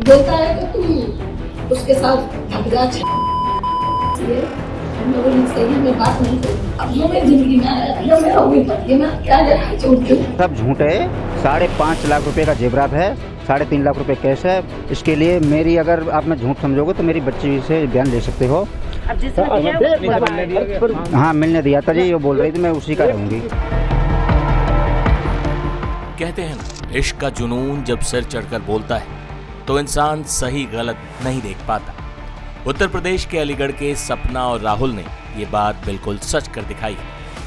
बोलता है कि तुम उसके साथ भाग जा, मैं बोली सही में बात नहीं करूँ। अब जो मेरी जिंदगी में आया, जो मेरा उम्मीद है, मैं क्या छोड़ दूँ। सब झूठ है। 5.5 लाख रुपए का जेवरात है, 3.5 लाख रुपए कैश है। इसके लिए मेरी, अगर आप मैं झूठ समझोगे तो मेरी बच्ची से बयान ले सकते हो। हाँ, मिलने दिया था जी, वो बोल रही थी मैं उसी का रहूंगी। कहते हैं ना, इश्क का जुनून जब सिर चढ़कर बोलता है तो इंसान सही गलत नहीं देख पाता। उत्तर प्रदेश के अलीगढ़ के सपना और राहुल ने ये बात बिल्कुल सच कर दिखाई।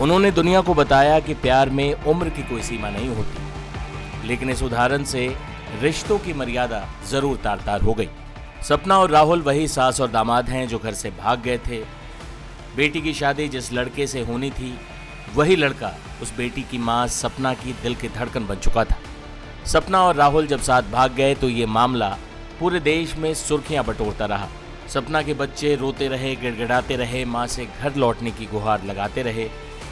उन्होंने दुनिया को बताया कि प्यार में उम्र की कोई सीमा नहीं होती, लेकिन इस उदाहरण से रिश्तों की मर्यादा जरूर तार तार हो गई। सपना और राहुल वही सास और दामाद हैं जो घर से भाग गए थे। बेटी की शादी जिस लड़के से होनी थी, वही लड़का उस बेटी की मां सपना की दिल की धड़कन बन चुका था। सपना और राहुल जब साथ भाग गए तो ये मामला पूरे देश में सुर्खियां बटोरता रहा। सपना के बच्चे रोते रहे, गिड़गिड़ाते रहे, मां से घर लौटने की गुहार लगाते रहे।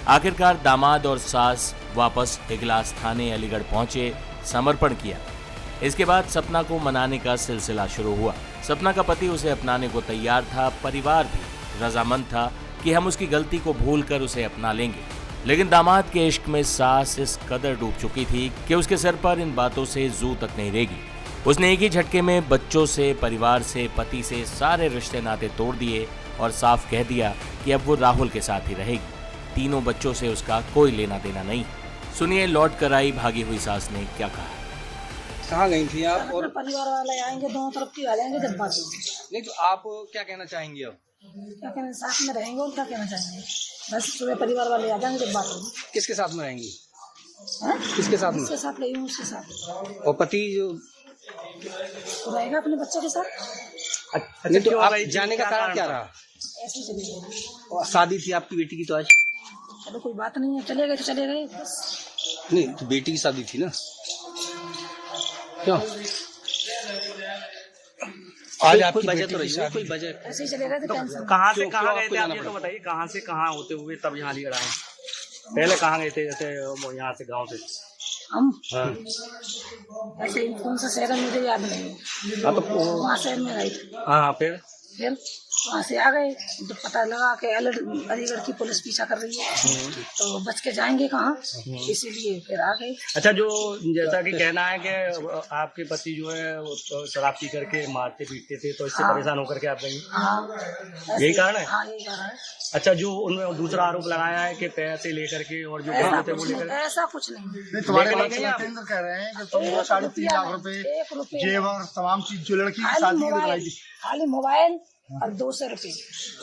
आखिरकार दामाद और सास वापस इगलास थाने अलीगढ़ पहुंचे, समर्पण किया। इसके बाद सपना को मनाने का सिलसिला शुरू हुआ। सपना का पति उसे अपनाने को तैयार था, परिवार भी रजामंद था कि हम उसकी गलती को भूलकर उसे अपना लेंगे। लेकिन दामाद के इश्क में सास इस कदर डूब चुकी थी कि उसके सर पर इन बातों से जू तक नहीं रहेगी। उसने एक ही झटके में बच्चों से, परिवार से, पति से सारे रिश्ते नाते तोड़ दिए और साफ कह दिया कि अब वो राहुल के साथ ही रहेगी। तीनों बच्चों से उसका कोई लेना देना नहीं। सुनिए लौट कर आई भागी हुई सास ने क्या कहा। कहाँ गई थी आप? और परिवार वाले आएंगे, दोनों तरफ की आ जाएंगे जब बात होगी। नहीं तो आप क्या कहना चाहेंगे अब? क्या कहना, साथ में रहेंगे और क्या कहना चाहेंगे। बस सुबह परिवार वाले आ जाएंगे जब बात होगी। किसके साथ में रहेंगी? हाँ? किसके साथ में? उसके साथ रही हूँ, उसके साथ। और पति जो तो रहेगा अपने बच्चे के साथ। नहीं तो आप जाने का कारण क्या रहा? ऐसे ही चले गए। और शादी थी आपकी बेटी की तो आज। चलो कोई बात नहीं है, चले गए तो चले गए बस। नहीं तो बेटी की शादी थी ना, क्यों? आज आपकी वजह तो रही है, कोई वजह? ऐसे ही चले गए थे, टेंशन। कहाँ से क्यों कहाँ गए थे आपको आप जाना ये तो पड़ा? बताइए, कहाँ से कहाँ होते हुए तब यहाँ अलीगढ़ आए? पहले कहाँ गए थे, जैसे यहाँ से गांव से? हम हाँ। ऐसे ही कौन सा शहर है मुझे याद नहीं है। हाँ तो वहाँ शहर में गए थे, हाँ फिर फिर वहाँ से आ गए। जब पता लगा कि अलीगढ़ की पुलिस पीछा कर रही है तो बच के जाएंगे कहाँ, इसीलिए फिर आ गए। अच्छा, जो जैसा कि कहना है कि आपके पति जो है वो तो शराब पी करके मारते पीटते थे, तो इससे परेशान होकर के आप गई? हाँ, यही कारण है? हाँ, यही कारण है। अच्छा, जो उन्होंने दूसरा आरोप लगाया है कि पैसे लेकर के और जो ऐसा थे वो कुछ लेकर, नहीं, ऐसा कुछ नहीं। तुम्हारे लेकिन बात नहीं आप- केंद्र कह रहे हैं कि तुमको 3.5 लाख रुपए 1 रुपये जेवर तमाम चीज जो लड़की की खाली शादी की मोबाइल, लगाई थी। खाली मोबाइल और 200 रुपए,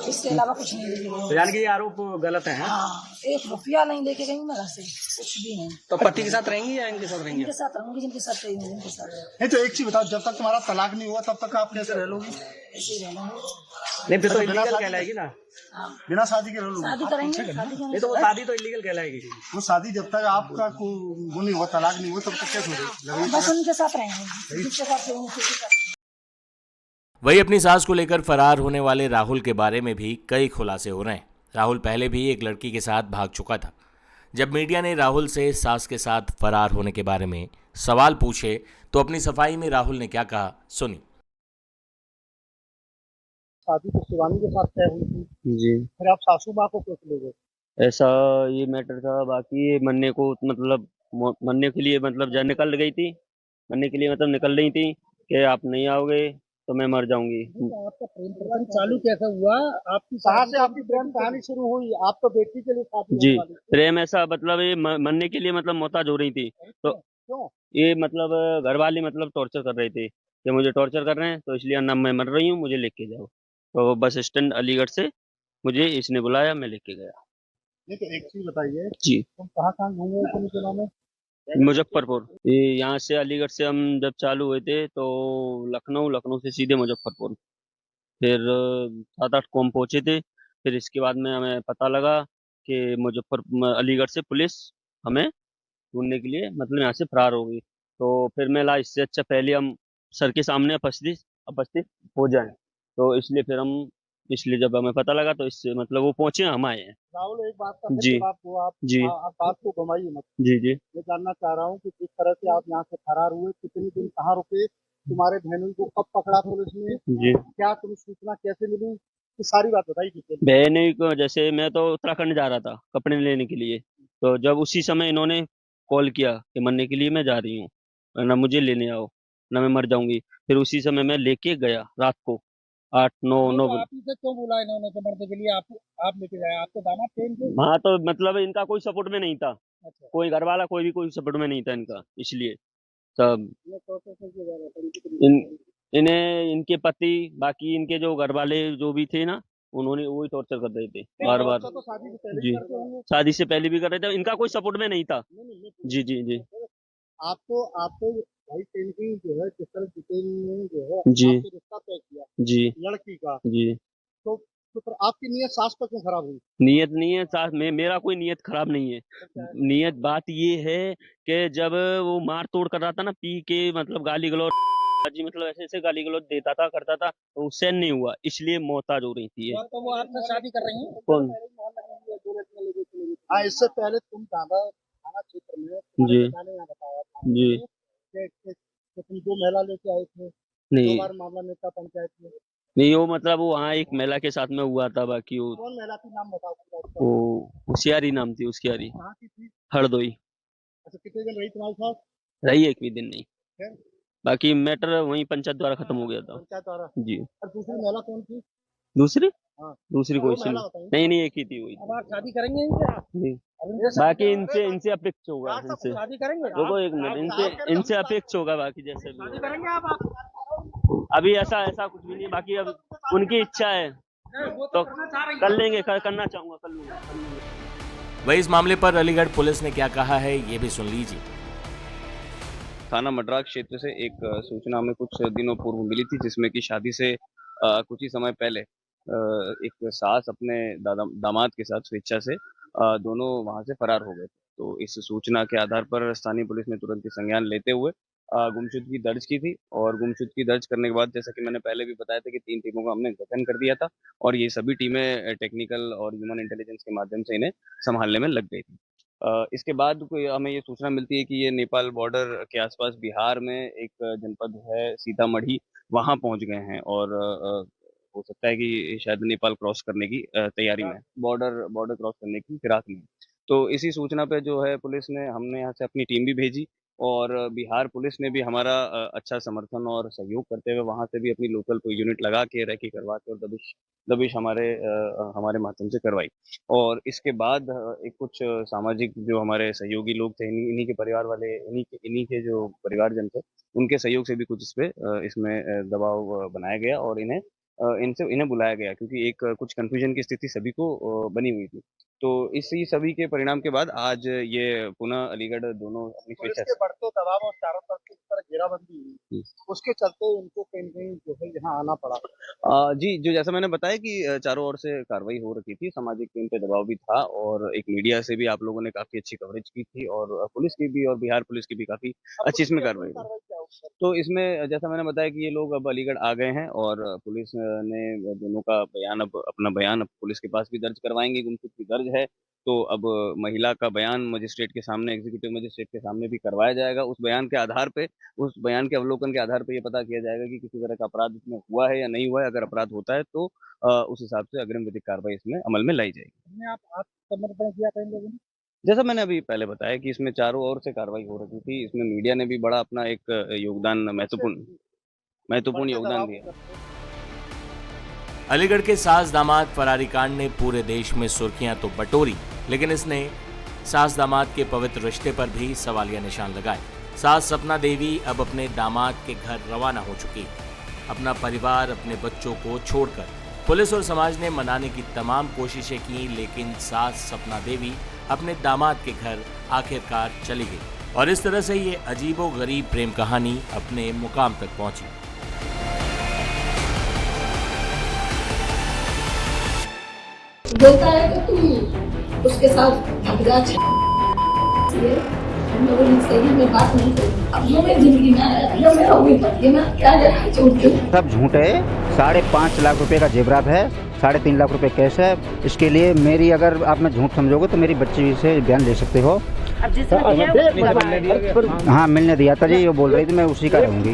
इसके अलावा कुछ नहीं लेके तो गई। यानी कि ये आरोप गलत है? हाँ, 1 रुपया नहीं लेके गई मैं घर से, कुछ भी नहीं। तो पति के साथ रहेंगी या इनके साथ रहेंगी? इनके साथ रहूंगी, जिनके साथ रही हूँ जिनके साथ नहीं तो एक चीज बताओ, जब तक तुम्हारा तलाक नहीं हुआ तब तक आप कैसे रह लोगी? ऐसे ही रहना है। नहीं फिर तो बिना इलीगल शादी- कहलाएगी ना? हाँ, बिना शादी के रह लोगी? शादी करेंगे, शादी नहीं करेंगे। तो वो शादी तो इलीगल कहलाएगी। वो शादी जब तक आपका वो नहीं हुआ, तलाक नहीं हुआ, तब तक कैसे होगी? बस उनके साथ रहेंगे, जिसके साथ रहूंगी उसी के साथ। वही अपनी सास को लेकर फरार होने वाले राहुल के बारे में भी कई खुलासे हो रहे हैं। राहुल पहले भी एक लड़की के साथ भाग चुका था। जब मीडिया ने राहुल से सास के साथ फरार होने के बारे में सवाल पूछे तो अपनी सफाई में राहुल ने क्या कहा, सुनी। शादी तो शिवानी के साथ तय हुई थी, जी, फिर आप सासू माँ को कैसे ले गए? ऐसा ये मैटर था। बाकी ये मरने को मतलब मरने के लिए मतलब जा निकल गई थी, मरने के लिए मतलब निकल रही थी कि आप नहीं आओगे तो मैं मर जाऊंगी। आपका प्रेम प्रसंग चालू कैसे हुआ? आपकी कहाँ से आपकी प्रेम कहानी शुरू हुई? आप तो बेटी के लिए शादी जी, होने वाली थी। प्रेम ऐसा मतलब ये मरने के लिए मतलब मोहताज हो रही थी, तो क्यों? ये मतलब घर वाले मतलब टॉर्चर कर रहे थे कि मुझे टॉर्चर कर रहे हैं, तो इसलिए ना मैं मर रही हूँ, मुझे लेके जाओ। तो बस स्टैंड अलीगढ़ से मुझे इसने बुलाया, मैं लेके गया। नहीं तो एक चीज बताइए, जी, तुम कहाँ घूमे इतने दिनों में? मुजफ्फरपुर। ये यहाँ से अलीगढ़ से हम जब चालू हुए थे तो लखनऊ, लखनऊ से सीधे मुजफ्फरपुर, फिर 7-8 कॉम पहुंचे थे। फिर इसके बाद में हमें पता लगा कि अलीगढ़ से पुलिस हमें ढूंढने के लिए मतलब यहाँ से फरार हो गई। तो फिर मैं ला इससे अच्छा पहले हम सर के सामने उपस्थित हो जाएं, तो इसलिए फिर हम, इसलिए जब हमें पता लगा तो इससे मतलब वो पहुंचे, हम आए हैं। राहुल, एक बात का फिर जी। जवाब दो आप। जी। आप बात को घुमाइए मत। जी जी। मैं जानना चाह रहा हूँ कि जिस तरह से आप यहाँ से फरार हुए, कितने दिन कहाँ रुके तुम्हारे बहनोई को कब पकड़ा पुलिस ने, जी। क्या तुम्हें सूचना कैसे मिली, ये सारी बात बताइए डिटेल में। बहनोई को जैसे मैं तो उत्तराखंड जा रहा था कपड़े लेने के लिए, तो जब उसी समय इन्होंने कॉल किया कि मरने के लिए मैं जा रही हूँ, ना मुझे लेने आओ, ना मैं मर जाऊंगी। फिर उसी समय मैं लेके गया रात को 8-9 आप ही से क्यों बुलाया इन्होंने कि मरने के लिए आप लेके गए, आपके दामाद थे इनके? हाँ, तो मतलब इनका कोई सपोर्ट में नहीं था, अच्छा, कोई घर वाला कोई भी कोई सपोर्ट में नहीं था इनका, इसलिए सब ये प्रोसेस में क्यों जा रहा था, इनकी तो इन इन्हें इनके पति बाकी इनके जो घर वाले जो भी थे ना, उन्होंने वही टॉर्चर कर रहे थे बार बार। तो शादी से पहले जी, ही करते होंगे। शादी से पहले भी कर रहे थे, इनका कोई सपोर्ट में नहीं था। नहीं, जी जी जी आपको भाई पेंटिंग जो है जिस तरह डिटेल में जो है जी आपसे रिश्ता तय किया जी लड़की का, जी। तो फिर आपकी नीयत सास पर क्यों खराब हुई? नियत नहीं है साथ में, मेरा कोई नियत खराब नहीं है। नियत बात ये है कि जब वो मार तोड़ कर रहा था ना, पी के मतलब गाली गलौज जी, मतलब ऐसे ऐसे गाली गलौज देता था करता था, तो उससे नहीं हुआ, इसलिए मोहताज हो रही थी ये। तो वो आपसे शादी कर रही है कौन? हाँ, इससे पहले तुम थाना क्षेत्र में जी बताया था जी कि तुम 2 महिला लेके आए थे, 2 नहीं बार मामला नेता पंचायत में। नहीं, वो मतलब वो वहाँ एक महिला के साथ में हुआ था, बाकी वो कौन महिला थी, नाम बताओ पूरा उसका। होशियारी नाम थी उसकी, यारी कहाँ की थी? हरदोई। अच्छा, कितने दिन रही तुम्हारे साथ? रही एक भी दिन नहीं, फिर? बाकी मैटर वहीं पंचायत द्वारा खत्म हो गया था। पंचायत द्वारा। जी। और दूसरी महिला कौन थी? दूसरी हाँ, दूसरी कोई महिला सी बताइए। नहीं, नहीं एक ही थी वही। अब आप शादी करेंगे इनसे? जी। अब बाकी इनसे अपेक्ष होगा, इनसे शादी करेंगे? देखो एक मिनट, इनसे अपेक्ष होगा, बाकी जैसे भी शादी होगा। करेंगे आप? अभी ऐसा कुछ भी नहीं है, बाकी अब उनकी इच्छा है तो कर लेंगे, करना चाहूंगा कर लूंगा। वही इस मामले पर अलीगढ़ पुलिस ने क्या कहा है ये भी सुन लीजिए। थाना मड्राक क्षेत्र से एक सूचना हमें कुछ दिनों पूर्व मिली थी, जिसमें कि शादी से कुछ ही समय पहले एक सास अपने दामाद के साथ स्वेच्छा से दोनों वहां से फरार हो गए। तो इस सूचना के आधार पर स्थानीय पुलिस ने तुरंत ही संज्ञान लेते हुए गुमशुदगी दर्ज की थी, और गुमशुदगी दर्ज करने के बाद, जैसा कि मैंने पहले भी बताया था, कि 3 टीमों का हमने गठन कर दिया था, और ये सभी टीमें टेक्निकल और ह्यूमन इंटेलिजेंस के माध्यम से इन्हें संभालने में लग गई थी। इसके बाद हमें ये सूचना मिलती है कि ये नेपाल बॉर्डर के आसपास बिहार में एक जनपद है सीतामढ़ी, वहां पहुंच गए हैं, और हो सकता है कि शायद नेपाल क्रॉस करने की तैयारी में, बॉर्डर क्रॉस करने की फिराक में। तो इसी सूचना पे जो है पुलिस ने, हमने यहाँ से अपनी टीम भी भेजी, और बिहार पुलिस ने भी हमारा अच्छा समर्थन और सहयोग करते हुए वहां से भी अपनी लोकल कोई यूनिट लगा के रेकी करवा के और दबिश हमारे माध्यम से करवाई। और इसके बाद एक कुछ सामाजिक जो हमारे सहयोगी लोग थे, इन्हीं के परिवार वाले, इन्हीं के जो परिवारजन थे, उनके सहयोग से भी कुछ इसमें दबाव बनाया गया, और इन्हें बुलाया गया, क्योंकि एक कुछ कंफ्यूजन की स्थिति सभी को बनी हुई थी। तो इसी सभी के परिणाम के बाद आज ये पुनः अलीगढ़ दोनों अपनी स्वेच्छा से बढ़ते दबाव और चारों तरफ की तरह घेराबंदी हुई, उसके चलते इनको कहीं कहीं जो है यहाँ आना पड़ा। जी, जो जैसा मैंने बताया कि चारों ओर से कार्रवाई हो रखी थी, सामाजिक टीम पे दबाव भी था, और एक मीडिया से भी आप लोगों ने काफी अच्छी कवरेज की थी, और पुलिस की भी, और बिहार पुलिस की भी काफी अच्छी इसमें कार्रवाई हुई। तो इसमें जैसा मैंने बताया कि ये लोग अब अलीगढ़ आ गए हैं, और पुलिस ने दोनों का अपना बयान अब पुलिस के पास भी दर्ज करवाएंगे, गुमशुदगी दर्ज है, तो अब महिला का बयान मजिस्ट्रेट के सामने, एग्जीक्यूटिव मजिस्ट्रेट के सामने भी करवाया जाएगा। उस बयान के अवलोकन के आधार पर ये पता किया जाएगा कि किसी तरह का अपराध इसमें हुआ है या नहीं हुआ है। अगर अपराध होता है तो उस हिसाब से अग्रिम विधिक कार्रवाई इसमें अमल में लाई जाएगी। आप समर्पण किया था इन लोगों ने? जैसा मैंने अभी पहले बताया कि इसमें चारों ओर से कार्रवाई हो रही थी, इसमें मीडिया ने भी बड़ा अपना एक योगदान, महत्वपूर्ण योगदान दिया। अलीगढ़ के सास दामाद फरारी कांड ने पूरे देश में सुर्खियां तो बटोरी, लेकिन इसने सास दामाद के पवित्र रिश्ते पर भी सवालिया निशान लगाए। सास सपना देवी अब अपने दामाद के घर रवाना हो चुकी। अपना परिवार, अपने बच्चों को छोड़कर पुलिस और समाज ने मनाने की तमाम कोशिशें की, लेकिन सास सपना देवी अपने दामाद के घर आखिरकार चली गई, और इस तरह से ये अजीबोगरीब प्रेम कहानी अपने मुकाम तक पहुंची। बोलता है कि तुम उसके साथ भटका में बात नहीं करूँ। अब जो मेरी जिंदगी में आया, जो मेरा हुई पति, मैं क्या छोड़ती हूँ। सब झूठ है। 5.5 लाख रुपए का जेवरात है, 3.5 लाख रुपए कैश है। इसके लिए मेरी, अगर आप मैं झूठ समझोगे तो मेरी बच्ची से बयान ले सकते हो। हाँ, मिलने दिया था जी, वो बोल रही थी मैं उसी का रहूंगी।